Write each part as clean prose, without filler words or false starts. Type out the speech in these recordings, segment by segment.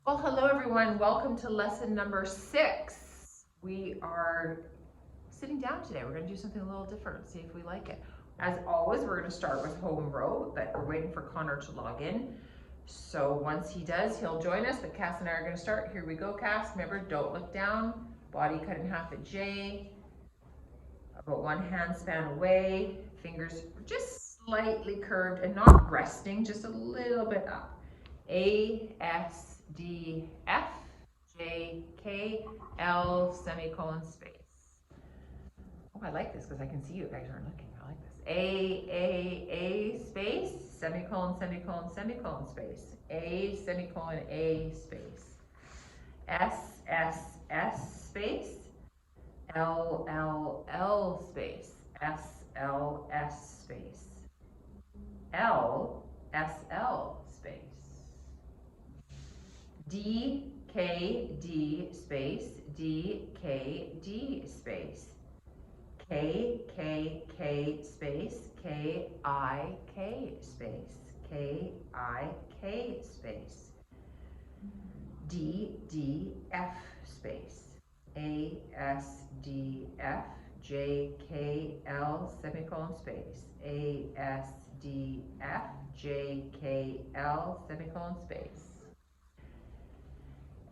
Well, hello everyone. Welcome to lesson number 6. We are sitting down today. We're going to do something a little different, see if we like it. As always, we're going to start with home row, but we're waiting for Connor to log in. So once he does, he'll join us, but Cass and I are going to start. Here we go, Cass. Remember, don't look down. Body cut in half at J. About one hand span away. Fingers just slightly curved and not resting, just a little bit up. A, S, D, F, J, K, L, semicolon, space. Oh, I like this because I can see you guys aren't looking. I like this. A, space, semicolon, semicolon, semicolon, space. A, semicolon, A, space. S, space. L, space. S, space. L, space. D, K, D, space. D, K, D, space. K, space. K, I, space. K, I, space. D, F, space. A, S, D, F, J, K, L, semicolon, space. A, S, D, F, J, K, L, semicolon, space.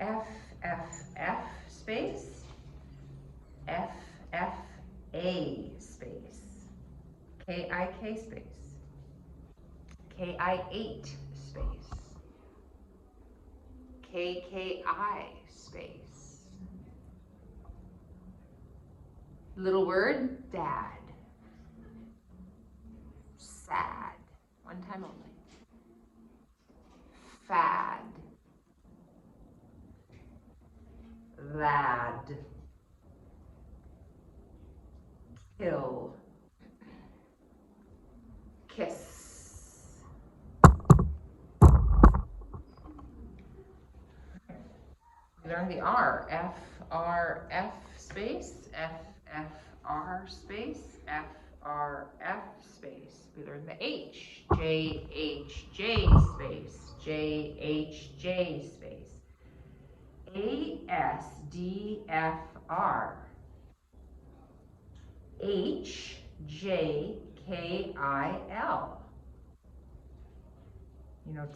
F, space. F, A, space. K, I, space. K, I, 8, space. K, I, space. Little word, dad. Sad. One time only. Fad. Lad. Kill. Kiss. We learned the R. F, R, F, space. F, R, space. F, R, F, space. We learned the H. J, J, space. J, J, space. A, S, D, F, R. H, J, K, I, L.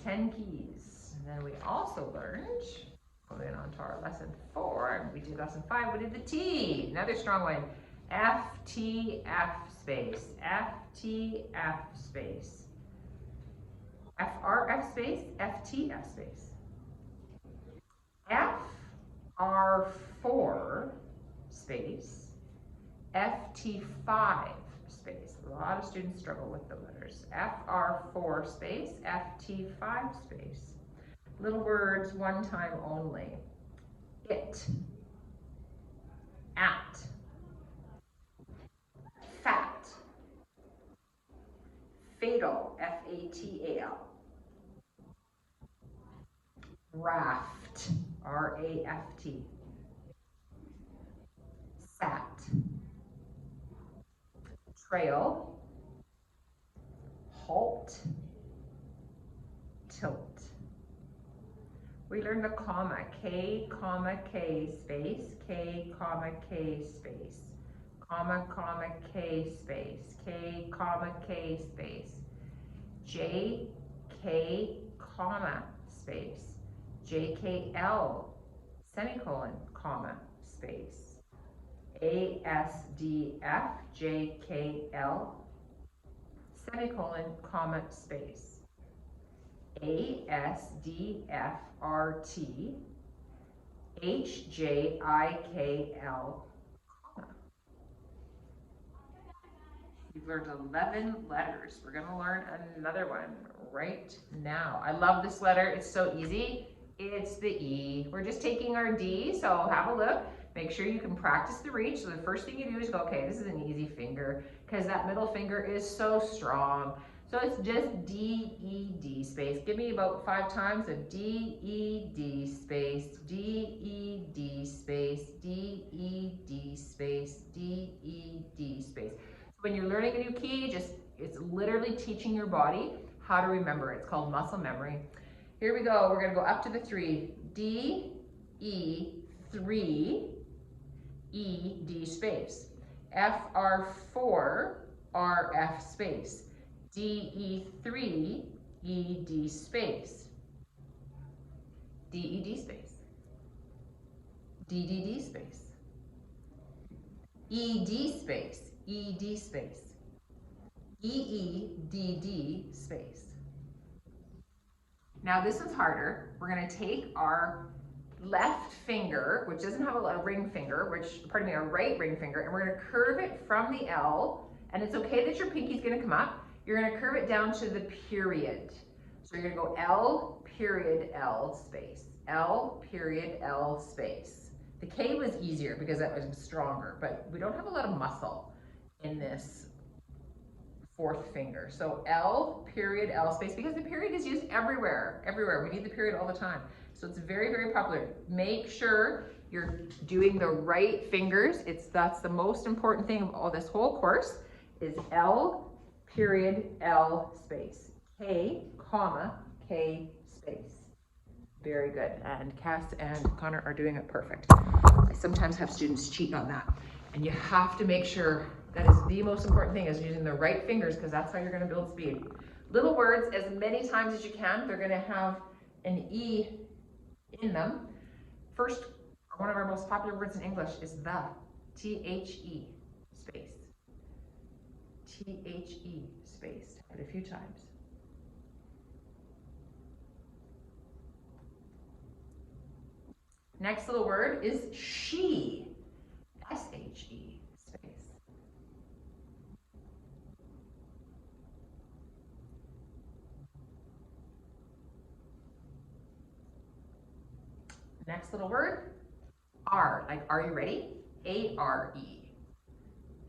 10 keys. And then we also learned, moving on to our lesson 4, and we did lesson 5, we did the T. Another strong one. F, T, F, space. F, T, F, space. F, R, F, space. F, T, F, space. F, R, 4, space. FT5, space. A lot of students struggle with the letters. FR4, space. FT5, space. Little words, one time only. It. At. Fat. Fatal, F-A-T-A-L. Raft, R-A-F-T. Sat. Trail. Halt. Tilt. We learned the comma. K, K, space. K, K, space. Comma, K, space. K, K, space. J, K, comma, space. J, K, L, semicolon, comma, space. A, S, D, F, J, K, L, semicolon, comma, space. A, S, D, F, R, T, H, J, I, K, L, comma. You've learned 11 letters. We're going to learn another one right now. I love this letter. It's so easy. It's the E. We're just taking our D, so have a look. Make sure you can practice the reach. So the first thing you do is go, okay, this is an easy finger because that middle finger is so strong. So it's just D, E, D space. Give me about 5 times of D, E, D space, D, E, D space, D, E, D space, D, E, D space. When you're learning a new key, it's literally teaching your body how to remember. It's called muscle memory. Here we go. We're gonna go up to the 3. D, E, 3, E, D space. F, R, 4, R, F space. D, E, 3, E, D space. D, E, D space. D, D, D space. E, D space. E, D space. E, E, D, D space. Now this one's harder. We're gonna take our left finger, which doesn't have a ring finger, our right ring finger, and we're gonna curve it from the L, and it's okay that your pinky's gonna come up. You're gonna curve it down to the period. So you're gonna go L period L space. L period L space. The K was easier because that was stronger, but we don't have a lot of muscle in this fourth finger. So L period L space, because the period is used everywhere. We need the period all the time. So it's very, very popular. Make sure you're doing the right fingers. That's the most important thing of all this whole course is L period L space. K, comma, K space. Very good. And Cass and Connor are doing it perfect. I sometimes have students cheat on that. And you have to make sure that is the most important thing is using the right fingers because that's how you're going to build speed. Little words, as many times as you can, they're going to have an E in them. First, one of our most popular words in English is the. T-H-E space. T-H-E space. Type it a few times. Next little word is she. S-H-E space. Next little word, R, like are you ready? A-R-E.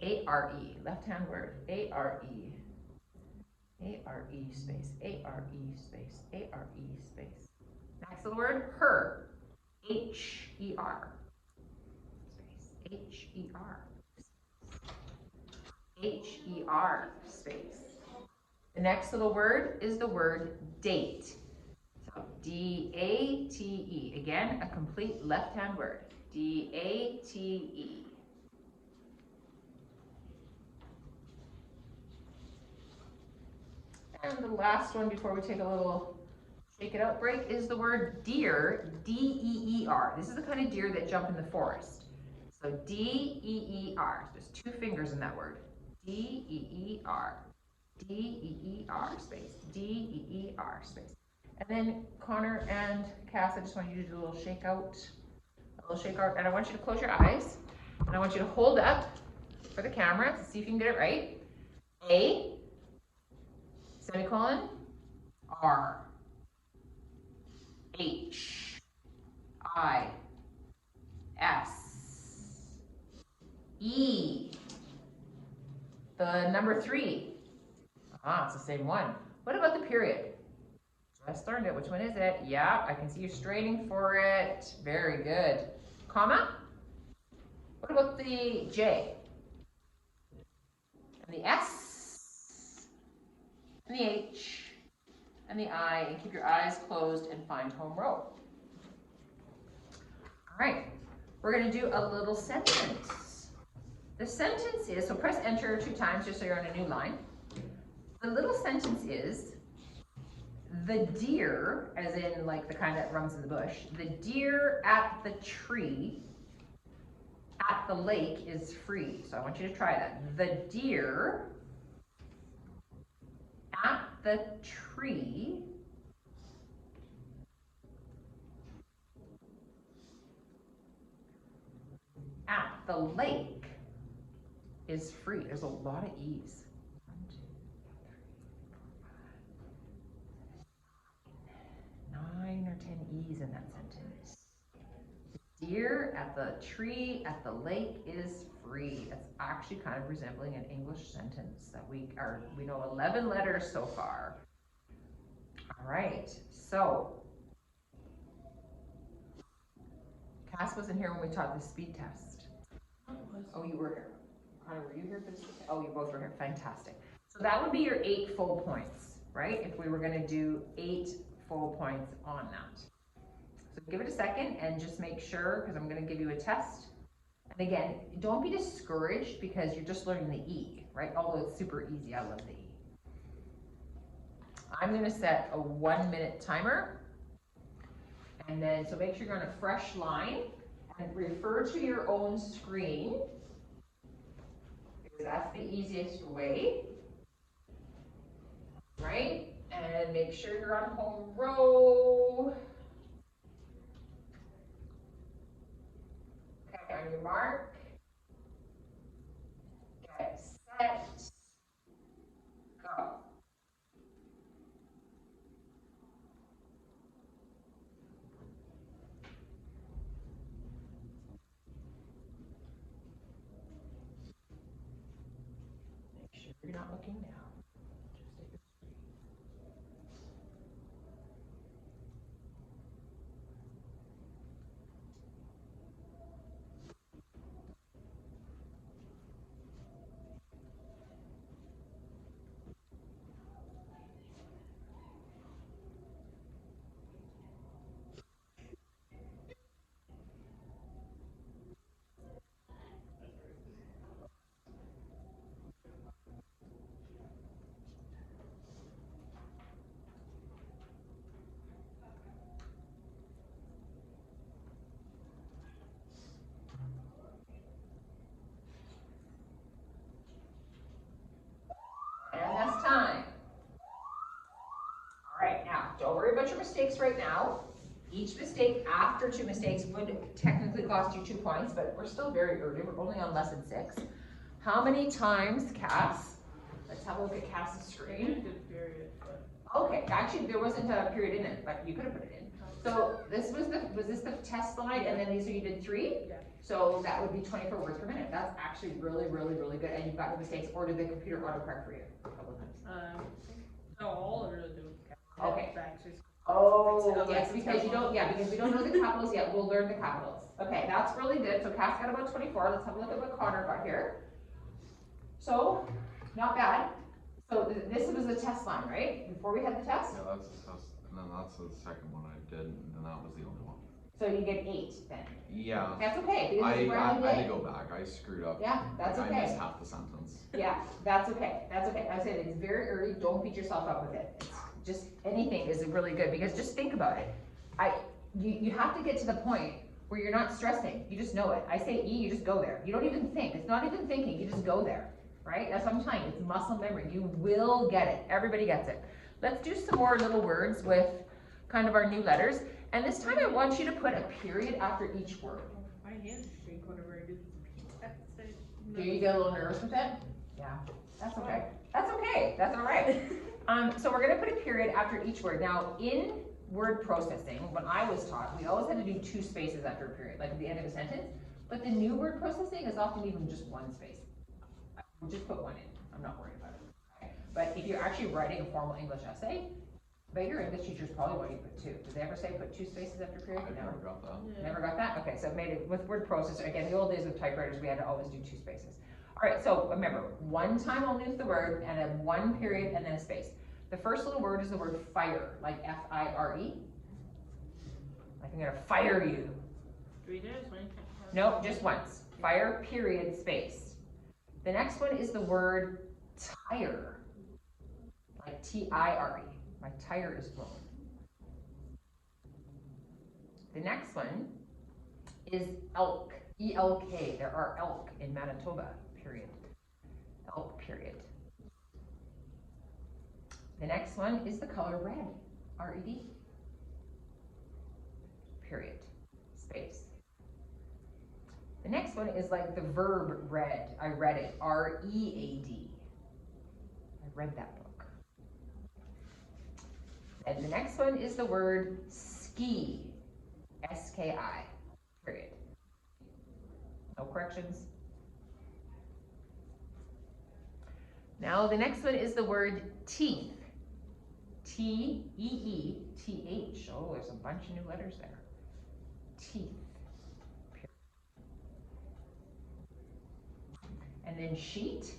A-R-E, left-hand word, A-R-E. A-R-E space, A-R-E space, A-R-E space. Next little word, her. H-E-R. Space, H-E-R. H-E-R space. The next little word is the word date. So D-A-T-E. Again, a complete left-hand word. D-A-T-E. And the last one before we take a little shake it out break is the word deer, D-E-E-R. This is the kind of deer that jump in the forest. So D-E-E-R. There's two fingers in that word. D-E-E-R. D-E-E-R space. D-E-E-R space. And then Connor and Cass, I just want you to do a little shake out. And I want you to close your eyes. And I want you to hold up for the camera to see if you can get it right. A, semicolon, R, H, I, S, E, the number 3. It's the same one. What about the period? Just learned it. Which one is it? Yeah, I can see you straining for it. Very good. Comma? What about the J? And the S? And the H? And the I? And keep your eyes closed and find home row. All right. We're going to do a little sentence. The sentence is, so press enter 2 times just so you're on a new line. The little sentence is, the deer, as in like the kind that runs in the bush, the deer at the tree at the lake is free. So I want you to try that. The deer at the tree at the lake is free. There's a lot of E's. 9 or 10 E's in that sentence. The deer at the tree at the lake is free. That's actually kind of resembling an English sentence that we know 11 letters so far. All right, so Cass wasn't here when we taught the speed test. Oh, you were here. Connor, were you here for this? Oh, you both were here. Fantastic. So that would be your 8 full points, right? If we were going to do 8 full points on that. So give it a second and just make sure, because I'm going to give you a test. And again, don't be discouraged because you're just learning the E, right? Although it's super easy, I love the E. I'm going to set a 1 minute timer. And then, so make sure you're on a fresh line and refer to your own screen, because that's the easiest way, right? And make sure you're on home row. Okay, on your mark. Get set. Go. Make sure you're not looking down. Just at your screen. And that's time. All right, now, don't worry about your mistakes right now. Each mistake after 2 mistakes would technically cost you 2 points, but we're still very early. We're only on lesson 6. How many times, Cass? Let's have a look at Cass's screen. Okay, actually there wasn't a period in it, but you could have put it in. So this was this the test slide, and then these, so you did 3? Yeah. So that would be 24 words per minute. That's actually really, really, really good, and you've got no mistakes, or did the computer autocorrect for you a couple of times? No, all of it do. Okay. Oh, yes, because you don't, because we don't know the capitals yet, we'll learn the capitals. Okay, that's really good, so Cass got about 24, let's have a look at what Connor got here. So, not bad. So this was the test line, right? Before we had the test? Yeah, that's the test, and then that's the second one I did, and that was the only one. So you get 8 then? Yeah. That's okay, because I it's brand new had day. to go back, I screwed up. Yeah, that's Like, okay. I missed half the sentence. Yeah, that's okay, that's okay. I said it's very early, don't beat yourself up with it. It's just, anything is really good, because just think about it. You have to get to the point where you're not stressing, you just know it. I say E, you just go there. You don't even think, it's not even thinking, you just go there, right? That's what I'm telling you, it's muscle memory. You will get it, everybody gets it. Let's do some more little words with kind of our new letters. And this time I want you to put a period after each word. My hands shake whenever I do this. Do you get a little nervous with it? Yeah, that's okay. That's okay, that's all right. So we're gonna put a period after each word. Now, in word processing, when I was taught, we always had to do 2 spaces after a period, like at the end of a sentence. But the new word processing is often even just 1 space. We'll just put 1 in, I'm not worried about it. Okay? But if you're actually writing a formal English essay, but your English teachers probably want you to put 2. Did they ever say put 2 spaces after a period? I never got that. Yeah. Never got that? Okay, so it made it, with word processor, again, the old days with typewriters, we had to always do 2 spaces. All right, so remember, 1 time only with the word, and then 1 period, and then a space. The first little word is the word fire, like F-I-R-E. Like I'm gonna fire you. 3 days, right? Nope, just once. Fire, period, space. The next one is the word tire, like T-I-R-E. My tire is blown. The next one is elk, E-L-K. There are elk in Manitoba, period. Elk, period. The next one is the color red, R-E-D. Period, space. The next one is like the verb read. I read it, R-E-A-D. I read that book. And the next one is the word ski, S-K-I, period. No corrections. Now the next one is the word teeth, T-E-E-T-H. Oh, there's a bunch of new letters there. Teeth, period. And then sheet,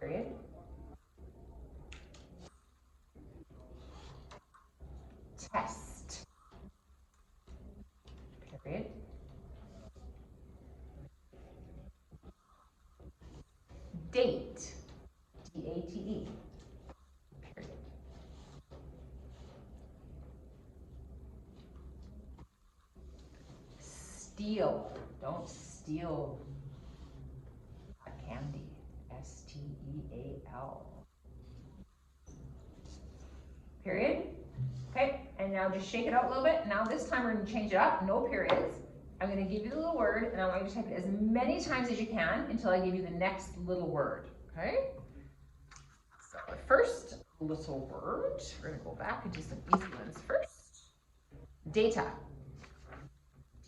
period. Test. Period. Date. D-A-T-E. Period. Steal. Don't steal a candy. S-T-E-A-L. Period. Okay, and now just shake it out a little bit. Now this time we're gonna change it up, no periods. I'm gonna give you the little word and I want you to type it as many times as you can until I give you the next little word, okay? So the first little word, we're gonna go back and do some easy ones first. Data.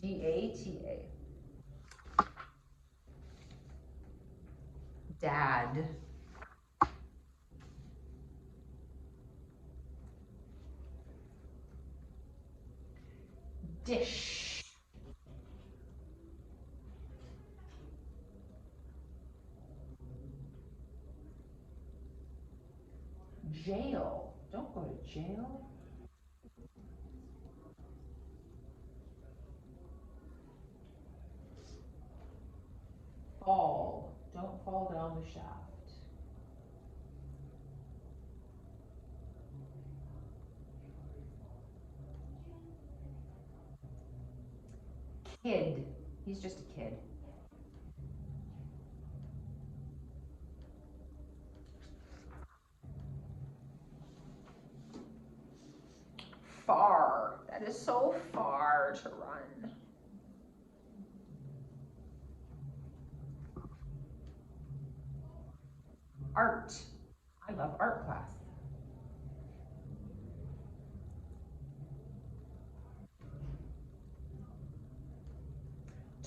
D-A-T-A. Dad. Dish. Jail. Don't go to jail. Fall. Don't fall down the shaft. Kid. He's just a kid. Far. That is so far to run. Art. I love art class.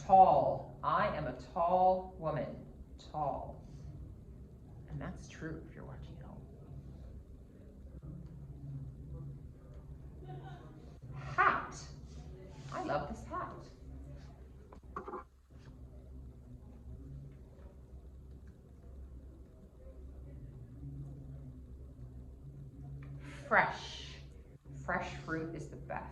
Tall. I am a tall woman. Tall. And that's true if you're watching at home. Hat. I love this hat. Fresh. Fresh fruit is the best.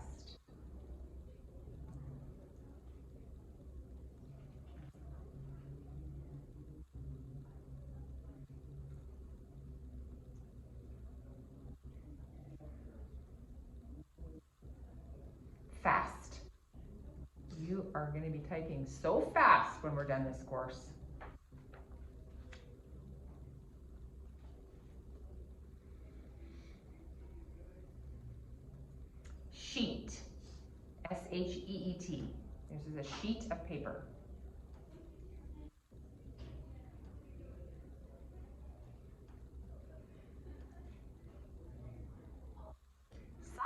Fast. You are going to be typing so fast when we're done this course. Sheet. S-H-E-E-T. This is a sheet of paper.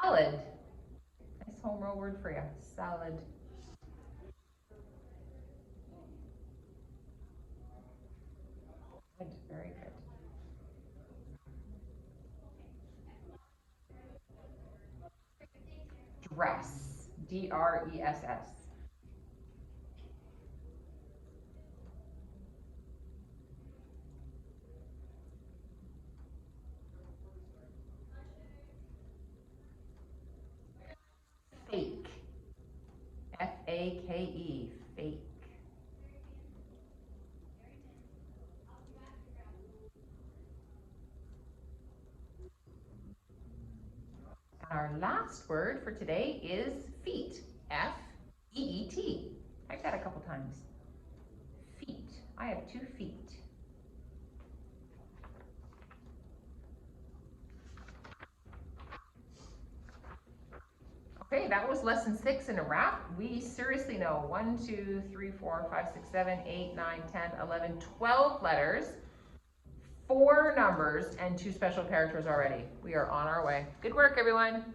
Salad. Nice home row word for you. Salad. Good. Very good. Dress. D-R-E-S-S. Fake. F-A-K-E. Fake. And our last word for today is feet. F-E-E-T. Type that a couple times. Feet. I have 2 feet. Okay, that was lesson 6 in a wrap. We seriously know 1, 2, 3, 4, 5, 6, 7, 8, 9, 10, 11, 12 letters, 4 numbers, and 2 special characters already. We are on our way. Good work, everyone.